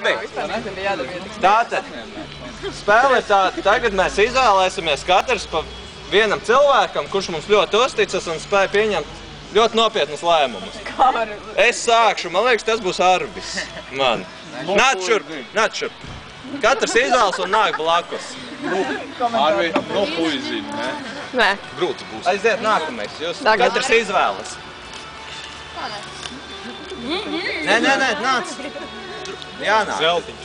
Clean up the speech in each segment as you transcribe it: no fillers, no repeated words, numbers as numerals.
Labi. Tātad, spēle ir tāda. Tagad mēs izvēlēsimies katrs pa vienam cilvēkam, kurš mums ļoti uzticas un spēja pieņemt ļoti nopietnus lēmumus. Es sākšu, man liekas, tas būs Arvis. Man. Nāc šurp. Katrs izvēlas un nāk blakus. Arvi, puizīm, ne? Nē. Grūti būs. Aiziet nākamais, jūs katrs izvēlas. Nē, nāc. Jānāk. Zeltiņš.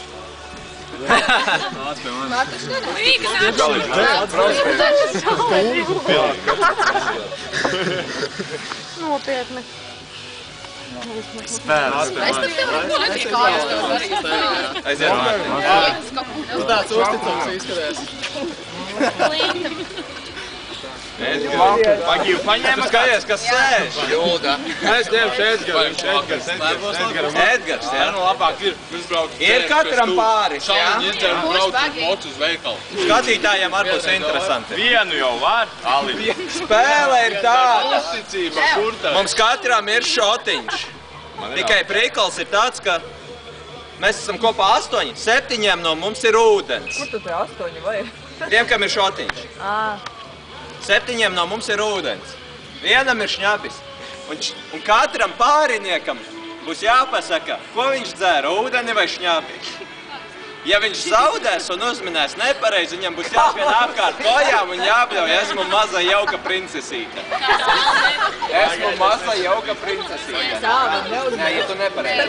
Nāc pie manis. Nopietni. Spēles. Aiziet nākamais. Tu tāds uzticams izskaties. Pagīju paņēma. Skaties, kas sēž. Jūda. Es ņemšu Edgars, Edgars, jā. Nu labāk ir izbraukt. Ir katram pāris, jā. Šāliņi izdzēru braukt moc uz veikalu. Skatītājiem var būs interesanti. Vienu jau var. Aliņi. Spēle ir tāda. Uzticība, kur tā? Mums katram ir šotiņš. Tikai prikals ir tāds, ka mēs esam kopā 8, 7 no mums ir ūdens. Kur tu te 8 vai? Tiem, kam ir šotiņš. 7 no mums ir ūdens. Vienam ir šņabis. Un katram pāriniekam būs jāpasaka, ko viņš dzēra, ūdeni vai šņabi. Ja viņš zaudēs un uzminēs nepareizi, viņam būs jāsvien apkārt kojām un jābļauj, esmu maza jauka princesīte. Esmu maza jauka princesīte. Nē, ja tu nepareizi.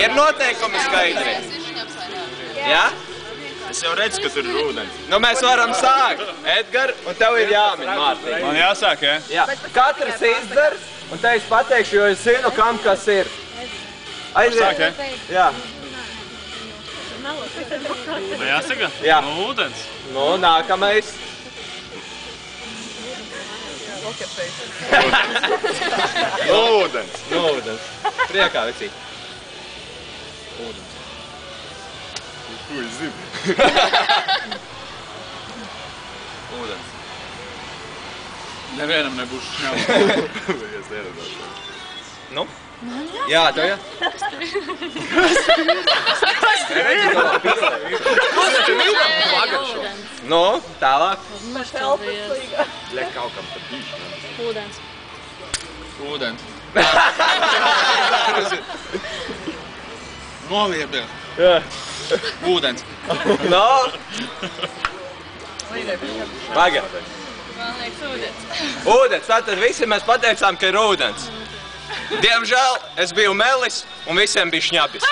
Ir noteikumi skaidri. Jā? Es jau redzu, ka tur ir ūdens. Nu, mēs varam sākt. Edgar, un tev ir jāmin, Mārtiņ. Man jāsāk, ja? Jā. Katrs izdars, un te es pateikšu, jo es zinu, kam kas ir. Sāk, ja? Jā. Man jāsaka? Jā. Nu, ūdens. Nu, nākamais. Ūdens. Nu, ūdens. Priekā, vecīt. Ūdens. Ko es zinu? Ūdens. Nevienam nebūs šņauts. Nu? Jā, tev jā? Nu, tālāk. Liek kaut kam pat bišķi. Ūdens. Ūdens. Noviebies. Jā. Ūdens. No. Paga. Man liekas ūdens. Ūdens, tātad visi mēs pateicām, ka ir ūdens. Diemžēl es biju melis un visiem bija šņabis.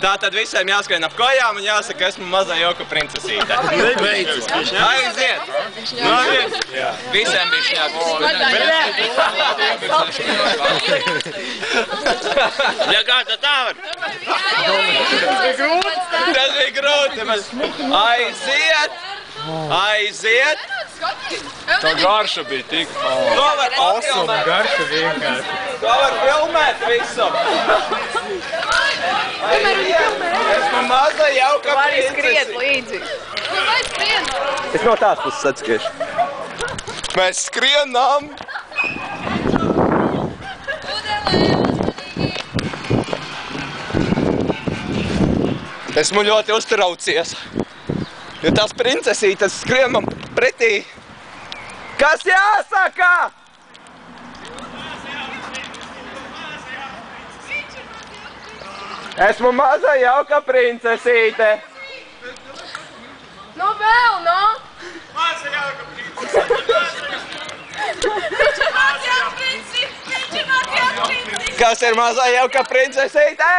Tātad visiem jāskrien ap kojām un jāsaka, esmu mazā jauka princesīte. Aiziet! Visiem bija šņabis. Ja kā tad tā var? Tas bija grūti. Aiziet! Aiziet! Tā garša bija tik. To var Awesome garša vienkārši. To var filmēt visu. Esmu maza jauka Vari skriet princesi. līdzi. Es no tās puses atskiešu. Mēs skrienam. Esmu ļoti uztraucies. Jo tās princesītes skrien man pretī. Kas jāsaka? Esmu maza jauka princesīte. Nu vēl, nu! Maza jauka princesīte. Kas ir mazā jauka princesīte?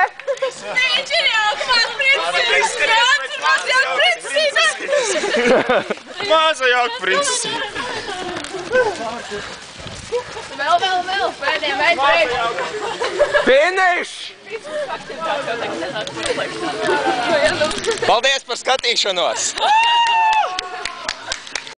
Viņš ir jaukās princesītes! Mazā princesīte! Maza jauka princesīte. Vēl, pēdējiem, veids! Finish! Paldies par skatīšanos!